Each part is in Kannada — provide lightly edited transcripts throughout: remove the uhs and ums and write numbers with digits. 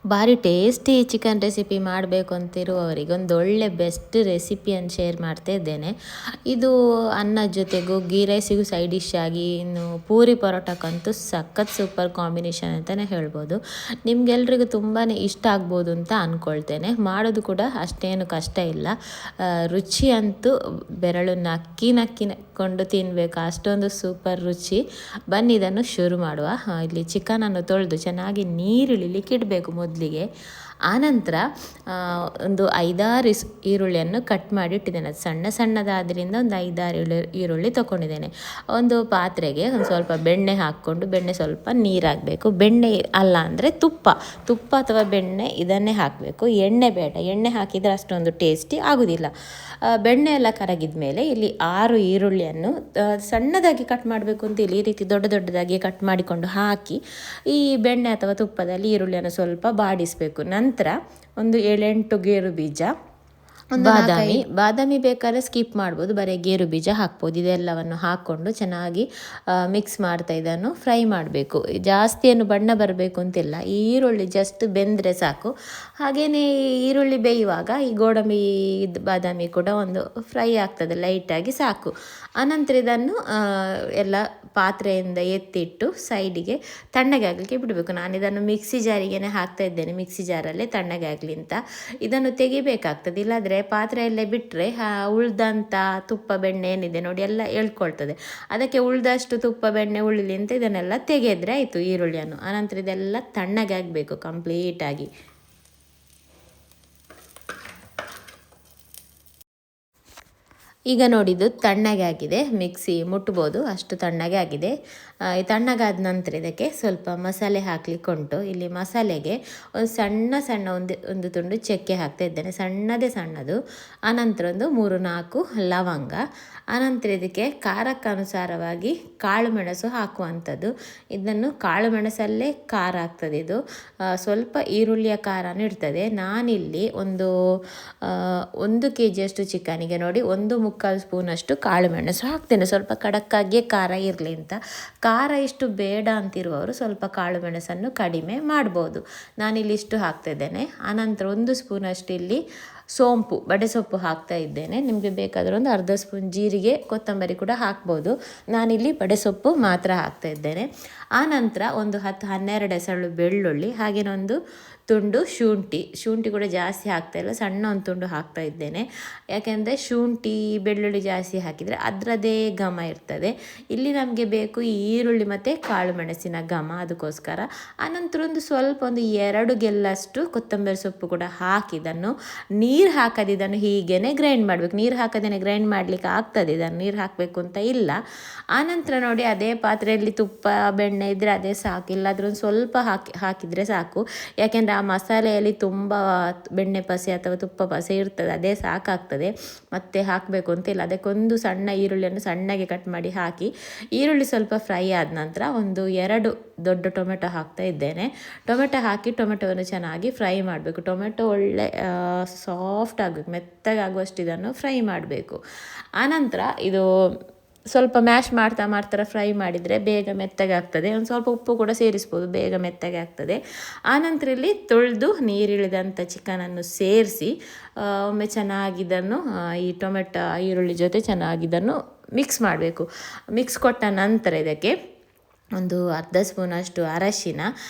ಭಾರಿ ಟೇಸ್ಟಿ ಚಿಕನ್ ರೆಸಿಪಿ ಮಾಡಬೇಕು ಅಂತಿರುವವರಿಗೆ ಒಂದು ಒಳ್ಳೆ ಬೆಸ್ಟ್ ರೆಸಿಪಿಯನ್ನು ಶೇರ್ ಮಾಡ್ತಾ ಇದ್ದೇನೆ. ಇದು ಅನ್ನದ ಜೊತೆಗೂ ಗೀ ರೈಸಿಗೂ ಸೈಡ್ ಡಿಶ್ ಆಗಿ, ಇನ್ನು ಪೂರಿ ಪರೋಟಕ್ಕಂತೂ ಸಖತ್ ಸೂಪರ್ ಕಾಂಬಿನೇಷನ್ ಅಂತಲೇ ಹೇಳ್ಬೋದು. ನಿಮ್ಗೆಲ್ರಿಗೂ ತುಂಬಾ ಇಷ್ಟ ಆಗ್ಬೋದು ಅಂತ ಅಂದ್ಕೊಳ್ತೇನೆ. ಮಾಡೋದು ಕೂಡ ಅಷ್ಟೇನು ಕಷ್ಟ ಇಲ್ಲ. ರುಚಿ ಅಂತೂ ಬೆರಳು ನಕ್ಕಿ ನಕ್ಕಿಕೊಂಡು ತಿನ್ನಬೇಕು, ಅಷ್ಟೊಂದು ಸೂಪರ್ ರುಚಿ. ಬನ್ನಿ ಇದನ್ನು ಶುರು ಮಾಡುವ. ಇಲ್ಲಿ ಚಿಕನನ್ನು ತೊಳೆದು ಚೆನ್ನಾಗಿ ನೀರಿಳಿಲಿಕ್ಕೆ ಇಡಬೇಕು ಮೊದಲಿಗೆ. ಆನಂತರ ಒಂದು 5-6 ಈರುಳ್ಳಿಯನ್ನು ಕಟ್ ಮಾಡಿ ಇಟ್ಟಿದ್ದೇನೆ. ಅದು ಸಣ್ಣ ಸಣ್ಣದಾದ್ದರಿಂದ ಒಂದು 5-6 ಈರುಳ್ಳಿ ತೊಗೊಂಡಿದ್ದೇನೆ. ಒಂದು ಪಾತ್ರೆಗೆ ಒಂದು ಸ್ವಲ್ಪ ಬೆಣ್ಣೆ ಹಾಕ್ಕೊಂಡು, ಬೆಣ್ಣೆ ಸ್ವಲ್ಪ ನೀರಾಗಬೇಕು. ಬೆಣ್ಣೆ ಅಲ್ಲ ಅಂದರೆ ತುಪ್ಪ ಅಥವಾ ಬೆಣ್ಣೆ ಇದನ್ನೇ ಹಾಕಬೇಕು, ಎಣ್ಣೆ ಬೇಡ. ಎಣ್ಣೆ ಹಾಕಿದರೆ ಅಷ್ಟೊಂದು ಟೇಸ್ಟಿ ಆಗೋದಿಲ್ಲ. ಬೆಣ್ಣೆ ಎಲ್ಲ ಕರಗಿದ ಮೇಲೆ ಇಲ್ಲಿ 6 ಈರುಳ್ಳಿಯನ್ನು ಸಣ್ಣದಾಗಿ ಕಟ್ ಮಾಡಬೇಕು ಅಂತ ಈ ರೀತಿ ದೊಡ್ಡದಾಗಿ ಕಟ್ ಮಾಡಿಕೊಂಡು ಹಾಕಿ ಈ ಬೆಣ್ಣೆ ಅಥವಾ ತುಪ್ಪದಲ್ಲಿ ಈರುಳ್ಳಿಯನ್ನು ಸ್ವಲ್ಪ ಬಾಡಿಸಬೇಕು. ನಂತರ ಒಂದು 7-8 ಗೇರು ಬೀಜ, ಬಾದಾಮಿ ಬೇಕಾದ್ರೆ ಸ್ಕಿಪ್ ಮಾಡ್ಬೋದು, ಬರೀ ಗೇರು ಬೀಜ ಹಾಕ್ಬೋದು. ಇದೆಲ್ಲವನ್ನು ಹಾಕ್ಕೊಂಡು ಚೆನ್ನಾಗಿ ಮಿಕ್ಸ್ ಮಾಡ್ತಾ ಇದನ್ನು ಫ್ರೈ ಮಾಡಬೇಕು. ಜಾಸ್ತಿ ಏನು ಬಣ್ಣ ಬರಬೇಕು ಅಂತಿಲ್ಲ, ಈ ಈರುಳ್ಳಿ ಜಸ್ಟ್ ಬೆಂದರೆ ಸಾಕು. ಹಾಗೆಯೇ ಈರುಳ್ಳಿ ಬೇಯುವಾಗ ಈ ಗೋಡಂಬಿ ಬಾದಾಮಿ ಕೂಡ ಒಂದು ಫ್ರೈ ಆಗ್ತದೆ ಲೈಟಾಗಿ, ಸಾಕು. ಅನಂತರ ಇದನ್ನು ಎಲ್ಲ ಪಾತ್ರೆಯಿಂದ ಎತ್ತಿಟ್ಟು ಸೈಡಿಗೆ ತಣ್ಣಗೆ ಆಗಲಿಕ್ಕೆ ಬಿಡಬೇಕು. ನಾನು ಇದನ್ನು ಮಿಕ್ಸಿ ಜಾರಿಗೇ ಹಾಕ್ತಾ ಇದ್ದೇನೆ, ಮಿಕ್ಸಿ ಜಾರಲ್ಲೇ ತಣ್ಣಗೆ ಆಗಲಿ ಅಂತ. ಇದನ್ನು ತೆಗಿಬೇಕಾಗ್ತದೆ, ಇಲ್ಲಾಂದರೆ ಪಾತ್ರೆಯಲ್ಲೇ ಬಿಟ್ಟರೆ ಉಳ್ದಂಥ ತುಪ್ಪ ಬೆಣ್ಣೆ ಏನಿದೆ ನೋಡಿ ಎಲ್ಲ ಎಳ್ಕೊಳ್ತದೆ. ಅದಕ್ಕೆ ಉಳ್ದಷ್ಟು ತುಪ್ಪ ಬೆಣ್ಣೆ ಉಳಿಲಿ ಅಂತ ಇದನ್ನೆಲ್ಲ ತೆಗೆದ್ರೆ ಆಯಿತು ಈರುಳ್ಳಿಯನ್ನು. ಅನಂತರ ಇದೆಲ್ಲ ತಣ್ಣಗೆ ಆಗಬೇಕು ಕಂಪ್ಲೀಟಾಗಿ. ಈಗ ನೋಡಿದ್ದು ತಣ್ಣಗೆ ಆಗಿದೆ, ಮಿಕ್ಸಿ ಮುಟ್ಬೋದು, ಅಷ್ಟು ತಣ್ಣಗೆ ಆಗಿದೆ. ಈ ತಣ್ಣಗಾದ ನಂತರ ಇದಕ್ಕೆ ಸ್ವಲ್ಪ ಮಸಾಲೆ ಹಾಕ್ಲಿಕ್ಕೆ ಉಂಟು. ಇಲ್ಲಿ ಮಸಾಲೆಗೆ ಒಂದು ಸಣ್ಣ ಒಂದು ತುಂಡು ಚಕ್ಕೆ ಹಾಕ್ತಾ ಇದ್ದೇನೆ, ಸಣ್ಣದು. ಆನಂತರ ಒಂದು 3-4 ಲವಂಗ. ಆನಂತರ ಇದಕ್ಕೆ ಖಾರಕ್ಕೆ ಅನುಸಾರವಾಗಿ ಕಾಳು ಮೆಣಸು ಹಾಕುವಂಥದ್ದು. ಇದನ್ನು ಕಾಳು ಮೆಣಸಲ್ಲೇ ಖಾರ ಆಗ್ತದೆ. ಇದು ಸ್ವಲ್ಪ ಈರುಳ್ಳಿಯ ಖಾರನೂ ಇರ್ತದೆ. ನಾನಿಲ್ಲಿ ಒಂದು 1 kg ಚಿಕನಿಗೆ ನೋಡಿ 1/4 ಸ್ಪೂನಷ್ಟು ಕಾಳು ಮೆಣಸು ಹಾಕ್ತೇನೆ, ಸ್ವಲ್ಪ ಖಡಕ್ಕಾಗಿಯೇ ಖಾರ ಇರಲಿ ಅಂತ. ಖಾರ ಇಷ್ಟು ಬೇಡ ಅಂತಿರುವವರು ಸ್ವಲ್ಪ ಕಾಳು ಮೆಣಸನ್ನು ಕಡಿಮೆ ಮಾಡ್ಬೋದು. ನಾನಿಲ್ಲಿ ಇಷ್ಟು ಹಾಕ್ತಾಯಿದ್ದೇನೆ. ಆನಂತರ 1 ಸ್ಪೂನಷ್ಟು ಇಲ್ಲಿ ಬಡೆಸೊಪ್ಪು ಹಾಕ್ತಾ ಇದ್ದೇನೆ. ನಿಮಗೆ ಬೇಕಾದರೆ ಒಂದು ಅರ್ಧ ಸ್ಪೂನ್ ಜೀರಿಗೆ, ಕೊತ್ತಂಬರಿ ಕೂಡ ಹಾಕ್ಬೋದು. ನಾನಿಲ್ಲಿ ಬಡೆಸೊಪ್ಪು ಮಾತ್ರ ಹಾಕ್ತಾ ಇದ್ದೇನೆ. ಆನಂತರ ಒಂದು 10-12 ಎಸಳು ಬೆಳ್ಳುಳ್ಳಿ, ಹಾಗೇನೊಂದು ಒಂದು ತುಂಡು ಶುಂಠಿ ಕೂಡ ಜಾಸ್ತಿ ಹಾಕ್ತಾಯಿಲ್ಲ, ಸಣ್ಣ ಒಂದು ತುಂಡು ಹಾಕ್ತಾ ಇದ್ದೇನೆ. ಯಾಕೆಂದರೆ ಶುಂಠಿ ಬೆಳ್ಳುಳ್ಳಿ ಜಾಸ್ತಿ ಹಾಕಿದರೆ ಅದರದ್ದೇ ಘಮ ಇರ್ತದೆ. ಇಲ್ಲಿ ನಮಗೆ ಬೇಕು ಈ ಈರುಳ್ಳಿ ಮತ್ತು ಕಾಳು ಮೆಣಸಿನ ಘಮ, ಅದಕ್ಕೋಸ್ಕರ. ಆನಂತರ ಒಂದು ಸ್ವಲ್ಪ ಒಂದು 2 ಗೆಲ್ಲಷ್ಟು ಕೊತ್ತಂಬರಿ ಸೊಪ್ಪು ಕೂಡ ಹಾಕಿದನ್ನು ನೀರು ಹಾಕದೆ ಇದನ್ನು ಹೀಗೇ ಗ್ರೈಂಡ್ ಮಾಡಬೇಕು. ನೀರು ಹಾಕದೇ ಗ್ರೈಂಡ್ ಮಾಡಲಿಕ್ಕೆ ಆಗ್ತದೆ, ಇದನ್ನು ನೀರು ಹಾಕಬೇಕು ಅಂತ ಇಲ್ಲ. ಆನಂತರ ನೋಡಿ ಅದೇ ಪಾತ್ರೆಯಲ್ಲಿ ತುಪ್ಪ ಬೆಣ್ಣೆ ಇದ್ದರೆ ಅದೇ ಸಾಕು, ಇಲ್ಲಾದರೂ ಒಂದು ಸ್ವಲ್ಪ ಹಾಕಿದರೆ ಸಾಕು. ಯಾಕೆಂದರೆ ಆ ಮಸಾಲೆಯಲ್ಲಿ ತುಂಬ ಬೆಣ್ಣೆ ಪಸೆ ಅಥವಾ ತುಪ್ಪ ಪಸೆ ಇರ್ತದೆ, ಅದೇ ಸಾಕಾಗ್ತದೆ, ಮತ್ತೆ ಹಾಕಬೇಕು ಅಂತಿಲ್ಲ. ಅದಕ್ಕೊಂದು ಸಣ್ಣ ಈರುಳ್ಳಿಯನ್ನು ಸಣ್ಣಗೆ ಕಟ್ ಮಾಡಿ ಹಾಕಿ, ಈರುಳ್ಳಿ ಸ್ವಲ್ಪ ಫ್ರೈ ಆದ ನಂತರ ಒಂದು 2 ದೊಡ್ಡ ಟೊಮೆಟೊ ಹಾಕ್ತಾ ಇದ್ದೇನೆ. ಟೊಮೆಟೊ ಹಾಕಿ ಟೊಮೆಟೊವನ್ನು ಚೆನ್ನಾಗಿ ಫ್ರೈ ಮಾಡಬೇಕು. ಟೊಮೆಟೊ ಒಳ್ಳೆ ಸಾಫ್ಟ್ ಆಗಬೇಕು, ಮೆತ್ತಗಾಗುವಷ್ಟು ಇದನ್ನು ಫ್ರೈ ಮಾಡಬೇಕು. ಆನಂತರ ಇದು ಸ್ವಲ್ಪ ಮ್ಯಾಶ್ ಮಾಡ್ತಾ ಫ್ರೈ ಮಾಡಿದರೆ ಬೇಗ ಮೆತ್ತಗೆ ಆಗ್ತದೆ. ಒಂದು ಸ್ವಲ್ಪ ಉಪ್ಪು ಕೂಡ ಸೇರಿಸ್ಬೋದು, ಬೇಗ ಮೆತ್ತಗೆ ಆಗ್ತದೆ. ಆನಂತರ ಇಲ್ಲಿ ತೊಳೆದು ನೀರಿಳಿದಂಥ ಚಿಕನನ್ನು ಸೇರಿಸಿ ಒಮ್ಮೆ ಚೆನ್ನಾಗಿದ್ದನ್ನು ಈ ಟೊಮೆಟೊ ಈರುಳ್ಳಿ ಜೊತೆ ಚೆನ್ನಾಗಿದ್ದನ್ನು ಮಿಕ್ಸ್ ಮಾಡಬೇಕು. ಮಿಕ್ಸ್ ಕೊಟ್ಟ ನಂತರ ಇದಕ್ಕೆ ಒಂದು ಅರ್ಧ ಸ್ಪೂನಷ್ಟು ಅರಶಿನ,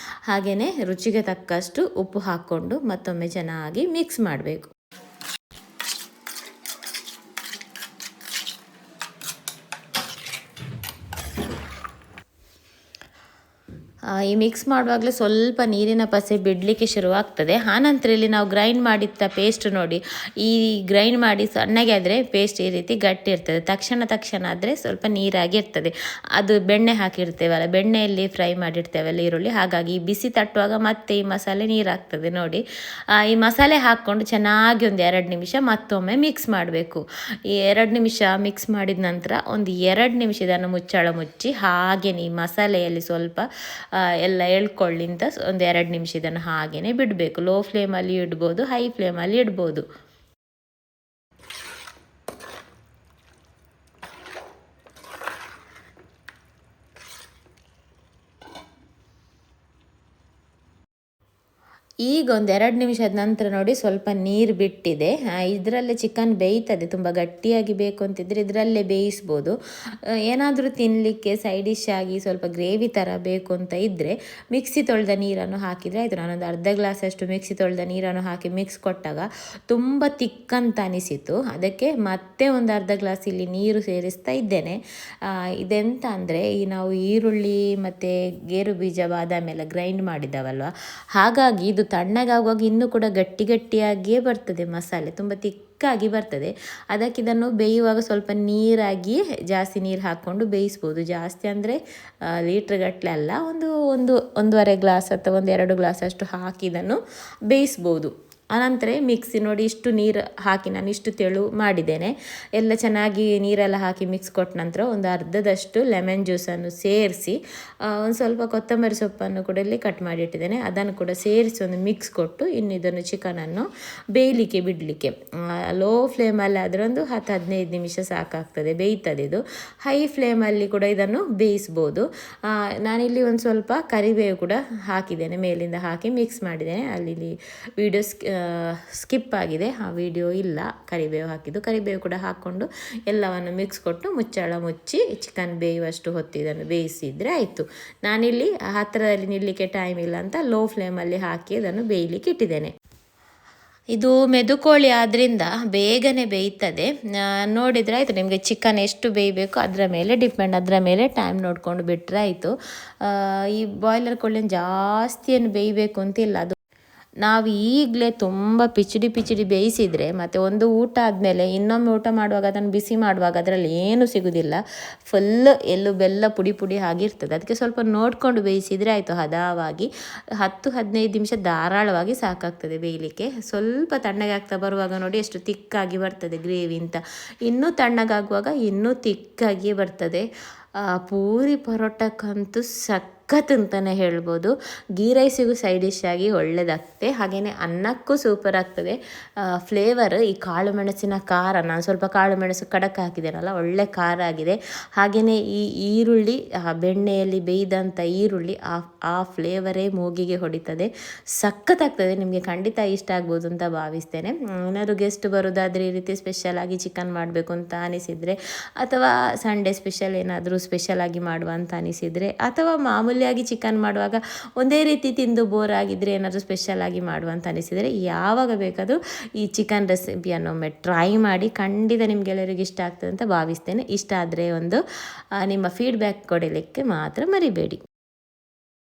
ಹಾಗೆಯೇ ರುಚಿಗೆ ತಕ್ಕಷ್ಟು ಉಪ್ಪು ಹಾಕ್ಕೊಂಡು ಮತ್ತೊಮ್ಮೆ ಚೆನ್ನಾಗಿ ಮಿಕ್ಸ್ ಮಾಡಬೇಕು. ಈ ಮಿಕ್ಸ್ ಮಾಡುವಾಗಲೇ ಸ್ವಲ್ಪ ನೀರಿನ ಪಸೆ ಬಿಡಲಿಕ್ಕೆ ಶುರುವಾಗ್ತದೆ. ಆನಂತರ ಇಲ್ಲಿ ನಾವು ಗ್ರೈಂಡ್ ಮಾಡಿದ್ದ ಪೇಸ್ಟ್ ನೋಡಿ, ಈ ಗ್ರೈಂಡ್ ಮಾಡಿ ಸಣ್ಣಗೆ ಆದರೆ ಪೇಸ್ಟ್ ಈ ರೀತಿ ಗಟ್ಟಿ ಇರ್ತದೆ. ತಕ್ಷಣ ಆದರೆ ಸ್ವಲ್ಪ ನೀರಾಗಿ ಇರ್ತದೆ. ಅದು ಬೆಣ್ಣೆ ಹಾಕಿರ್ತೇವಲ್ಲ, ಬೆಣ್ಣೆಯಲ್ಲಿ ಫ್ರೈ ಮಾಡಿರ್ತೇವಲ್ಲ ಈರುಳ್ಳಿ, ಹಾಗಾಗಿ ಬಿಸಿ ತಟ್ಟುವಾಗ ಮತ್ತೆ ಈ ಮಸಾಲೆ ನೀರಾಗ್ತದೆ ನೋಡಿ. ಈ ಮಸಾಲೆ ಹಾಕ್ಕೊಂಡು ಚೆನ್ನಾಗಿ ಒಂದು 2 ನಿಮಿಷ ಮತ್ತೊಮ್ಮೆ ಮಿಕ್ಸ್ ಮಾಡಬೇಕು. ಈ 2 ನಿಮಿಷ ಮಿಕ್ಸ್ ಮಾಡಿದ ನಂತರ ಒಂದು 2 ನಿಮಿಷ ಇದನ್ನು ಮುಚ್ಚಳ ಮುಚ್ಚಿ ಹಾಗೆ ಈ ಮಸಾಲೆಯಲ್ಲಿ ಸ್ವಲ್ಪ ಎಲ್ಲ ಎಳ್ಕೊಳ್ಳಿ ಅಂತ ಒಂದು 2 ನಿಮಿಷ ಇದನ್ನು ಹಾಗೇ ಬಿಡಬೇಕು. ಲೋ ಫ್ಲೇಮಲ್ಲಿ ಇಡ್ಬೋದು, ಹೈ ಫ್ಲೇಮಲ್ಲಿ ಇಡ್ಬೋದು. ಈಗ ಒಂದು 2 ನಿಮಿಷದ ನಂತರ ನೋಡಿ ಸ್ವಲ್ಪ ನೀರು ಬಿಟ್ಟಿದೆ. ಇದರಲ್ಲೇ ಚಿಕನ್ ಬೇಯ್ತದೆ. ತುಂಬ ಗಟ್ಟಿಯಾಗಿ ಬೇಕು ಅಂತಿದ್ರೆ ಇದರಲ್ಲೇ ಬೇಯಿಸ್ಬೋದು. ಏನಾದರೂ ತಿನ್ನಲಿಕ್ಕೆ ಸೈಡ್ ಡಿಶ್ ಆಗಿ ಸ್ವಲ್ಪ ಗ್ರೇವಿ ಥರ ಬೇಕು ಅಂತ ಇದ್ದರೆ ಮಿಕ್ಸಿ ತೊಳೆದ ನೀರನ್ನು ಹಾಕಿದರೆ ಆಯಿತು. ನಾನೊಂದು ಅರ್ಧ ಗ್ಲಾಸಷ್ಟು ಮಿಕ್ಸಿ ತೊಳೆದ ನೀರನ್ನು ಹಾಕಿ ಮಿಕ್ಸ್ ಕೊಟ್ಟಾಗ ತುಂಬ ತಿಕ್ಕಂತ ಅನಿಸಿತು. ಅದಕ್ಕೆ ಮತ್ತೆ ಒಂದು ಅರ್ಧ ಗ್ಲಾಸ್ ಇಲ್ಲಿ ನೀರು ಸೇರಿಸ್ತಾ ಇದ್ದೇನೆ. ಇದೆಂತ ಅಂದರೆ ಈ ನಾವು ಈರುಳ್ಳಿ ಮತ್ತು ಗೇರು ಬೀಜ ಬಾದಾಮಿ ಎಲ್ಲ ಗ್ರೈಂಡ್ ಮಾಡಿದ್ದಾವಲ್ವ, ಹಾಗಾಗಿ ಇದು ತಣ್ಣಗಾಗುವಾಗ ಇನ್ನೂ ಕೂಡ ಗಟ್ಟಿ ಗಟ್ಟಿಯಾಗಿಯೇ ಬರ್ತದೆ. ಮಸಾಲೆ ತುಂಬ ತಿಕ್ಕಾಗಿ ಬರ್ತದೆ. ಅದಕ್ಕೆ ಇದನ್ನು ಬೇಯುವಾಗ ಸ್ವಲ್ಪ ನೀರಾಗಿ ಜಾಸ್ತಿ ನೀರು ಹಾಕ್ಕೊಂಡು ಬೇಯಿಸ್ಬೋದು. ಜಾಸ್ತಿ ಅಂದರೆ ಲೀಟ್ರ್ ಗಟ್ಟಲೆ ಅಲ್ಲ, ಒಂದೂವರೆ ಗ್ಲಾಸ್ ಅಥವಾ 1-2 ಗ್ಲಾಸ್ ಅಷ್ಟು ಹಾಕಿ ಇದನ್ನು ಬೇಯಿಸ್ಬೋದು. ಆನಂತರ ಮಿಕ್ಸಿ ನೋಡಿ ಇಷ್ಟು ನೀರು ಹಾಕಿ ನಾನು ಇಷ್ಟು ತೆಳು ಮಾಡಿದ್ದೇನೆ. ಎಲ್ಲ ಚೆನ್ನಾಗಿ ನೀರೆಲ್ಲ ಹಾಕಿ ಮಿಕ್ಸ್ ಕೊಟ್ಟ ನಂತರ ಒಂದು ಅರ್ಧದಷ್ಟು ಲೆಮನ್ ಜ್ಯೂಸನ್ನು ಸೇರಿಸಿ ಒಂದು ಸ್ವಲ್ಪ ಕೊತ್ತಂಬರಿ ಸೊಪ್ಪನ್ನು ಕೂಡ ಇಲ್ಲಿ ಕಟ್ ಮಾಡಿ ಇಟ್ಟಿದ್ದೇನೆ. ಅದನ್ನು ಕೂಡ ಸೇರಿಸಿ ಒಂದು ಮಿಕ್ಸ್ ಕೊಟ್ಟು ಇನ್ನು ಇದನ್ನು ಚಿಕನನ್ನು ಬೇಯಲಿಕ್ಕೆ ಬಿಡಲಿಕ್ಕೆ ಲೋ ಫ್ಲೇಮಲ್ಲಿ ಆದರೆ ಒಂದು 10-15 ನಿಮಿಷ ಸಾಕಾಗ್ತದೆ, ಬೇಯ್ತದೆ ಇದು. ಹೈ ಫ್ಲೇಮಲ್ಲಿ ಕೂಡ ಇದನ್ನು ಬೇಯಿಸ್ಬೋದು. ನಾನಿಲ್ಲಿ ಒಂದು ಸ್ವಲ್ಪ ಕರಿಬೇವು ಕೂಡ ಹಾಕಿದ್ದೇನೆ, ಮೇಲಿಂದ ಹಾಕಿ ಮಿಕ್ಸ್ ಮಾಡಿದ್ದೇನೆ. ಅಲ್ಲಿ ವಿಡಿಯೋ ಸ್ಕಿಪ್ ಆಗಿದೆ, ಆ ವಿಡಿಯೋ ಇಲ್ಲ ಕರಿಬೇವು ಹಾಕಿದ್ದು. ಕರಿಬೇವು ಕೂಡ ಹಾಕ್ಕೊಂಡು ಎಲ್ಲವನ್ನು ಮಿಕ್ಸ್ ಕೊಟ್ಟು ಮುಚ್ಚಳ ಮುಚ್ಚಿ ಚಿಕನ್ ಬೇಯುವಷ್ಟು ಹೊತ್ತು ಇದನ್ನು ಬೇಯಿಸಿದರೆ ಆಯಿತು. ನಾನಿಲ್ಲಿ ಹತ್ತಿರದಲ್ಲಿ ನಿಲ್ಲಲಿಕ್ಕೆ ಟೈಮ್ ಇಲ್ಲ ಅಂತ ಲೋ ಫ್ಲೇಮಲ್ಲಿ ಹಾಕಿ ಅದನ್ನು ಬೇಯಲಿಕ್ಕೆ ಇಟ್ಟಿದ್ದೇನೆ. ಇದು ಮೆದುಕೋಳಿ ಆದ್ದರಿಂದ ಬೇಗನೆ ಬೇಯ್ತದೆ. ನೋಡಿದರೆ ಆಯಿತು, ನಿಮಗೆ ಚಿಕನ್ ಎಷ್ಟು ಬೇಯಬೇಕು ಅದರ ಮೇಲೆ ಡಿಪೆಂಡ್, ಅದರ ಮೇಲೆ ಟೈಮ್ ನೋಡ್ಕೊಂಡು ಬಿಟ್ಟರೆ ಆಯಿತು. ಈ ಬಾಯ್ಲರ್ ಕೋಳಿನ ಜಾಸ್ತಿ ಏನು ಬೇಯಬೇಕು ಅಂತಿಲ್ಲ. ಅದು ನಾವು ಈಗಲೇ ತುಂಬ ಪಿಚಿಡಿ ಬೇಯಿಸಿದರೆ ಮತ್ತು ಒಂದು ಊಟ ಆದಮೇಲೆ ಇನ್ನೊಮ್ಮೆ ಊಟ ಮಾಡುವಾಗ ಅದನ್ನು ಬಿಸಿ ಮಾಡುವಾಗ ಅದರಲ್ಲಿ ಏನೂ ಸಿಗೋದಿಲ್ಲ, ಫುಲ್ ಎಳ್ಳು ಬೆಲ್ಲ ಪುಡಿ ಆಗಿರ್ತದೆ. ಅದಕ್ಕೆ ಸ್ವಲ್ಪ ನೋಡಿಕೊಂಡು ಬೇಯಿಸಿದರೆ ಆಯಿತು. ಹದವಾಗಿ 10-15 ನಿಮಿಷ ಧಾರಾಳವಾಗಿ ಸಾಕಾಗ್ತದೆ ಬೇಯಲಿಕ್ಕೆ. ಸ್ವಲ್ಪ ತಣ್ಣಗಾಗ್ತಾ ಬರುವಾಗ ನೋಡಿ ಎಷ್ಟು ತಿಕ್ಕಾಗಿ ಬರ್ತದೆ ಗ್ರೇವಿ ಅಂತ. ಇನ್ನೂ ತಣ್ಣಗಾಗುವಾಗ ಇನ್ನೂ ತಿಕ್ಕಾಗಿ ಬರ್ತದೆ. ಪೂರಿ ಪರೋಟಕ್ಕಂತೂ ಸಖತ್ ಅಂತಲೇ ಹೇಳ್ಬೋದು. ಗೀ ರೈಸಿಗೂ ಸೈಡ್ ಡಿಶ್ ಆಗಿ ಒಳ್ಳೆಯದಾಗ್ತದೆ, ಹಾಗೆಯೇ ಅನ್ನಕ್ಕೂ ಸೂಪರ್ ಆಗ್ತದೆ. ಫ್ಲೇವರ್ ಈ ಕಾಳು ಮೆಣಸಿನ ಖಾರ, ನಾನು ಸ್ವಲ್ಪ ಕಾಳು ಮೆಣಸು ಖಡಕ್ ಹಾಕಿದ್ದೇನಲ್ಲ, ಒಳ್ಳೆ ಖಾರ ಆಗಿದೆ. ಹಾಗೆಯೇ ಈ ಈರುಳ್ಳಿ, ಬೆಣ್ಣೆಯಲ್ಲಿ ಬೇಯ್ದಂಥ ಈರುಳ್ಳಿ, ಆ ಫ್ಲೇವರೇ ಮೂಗಿಗೆ ಹೊಡಿತದೆ, ಸಖತ್ತಾಗ್ತದೆ. ನಿಮಗೆ ಖಂಡಿತ ಇಷ್ಟ ಆಗ್ಬೋದು ಅಂತ ಭಾವಿಸ್ತೇನೆ. ಏನಾದರೂ ಗೆಸ್ಟ್ ಬರೋದಾದರೆ ಈ ರೀತಿ ಸ್ಪೆಷಲಾಗಿ ಚಿಕನ್ ಮಾಡಬೇಕು ಅಂತ ಅನಿಸಿದರೆ, ಅಥವಾ ಸಂಡೇ ಸ್ಪೆಷಲ್ ಏನಾದರೂ ಸ್ಪೆಷಲಾಗಿ ಮಾಡುವ ಅಂತ ಅನಿಸಿದರೆ, ಅಥವಾ ಮಾಮೂಲಿಯಾಗಿ ಚಿಕನ್ ಮಾಡುವಾಗ ಒಂದೇ ರೀತಿ ತಿಂದು ಬೋರ್ ಆಗಿದ್ದರೆ ಏನಾದರೂ ಸ್ಪೆಷಲಾಗಿ ಮಾಡುವ ಅಂತ ಅನಿಸಿದರೆ, ಯಾವಾಗ ಬೇಕಾದರೂ ಈ ಚಿಕನ್ ರೆಸಿಪಿಯನ್ನು ಒಮ್ಮೆ ಟ್ರೈ ಮಾಡಿ. ಖಂಡಿತ ನಿಮಗೆಲ್ಲರಿಗೂ ಇಷ್ಟ ಆಗ್ತದೆ ಅಂತ ಭಾವಿಸ್ತೇನೆ. ಇಷ್ಟ ಆದರೆ ಒಂದು ನಿಮ್ಮ ಫೀಡ್ಬ್ಯಾಕ್ ಕೊಡಲಿಕ್ಕೆ ಮಾತ್ರ ಮರಿಬೇಡಿ.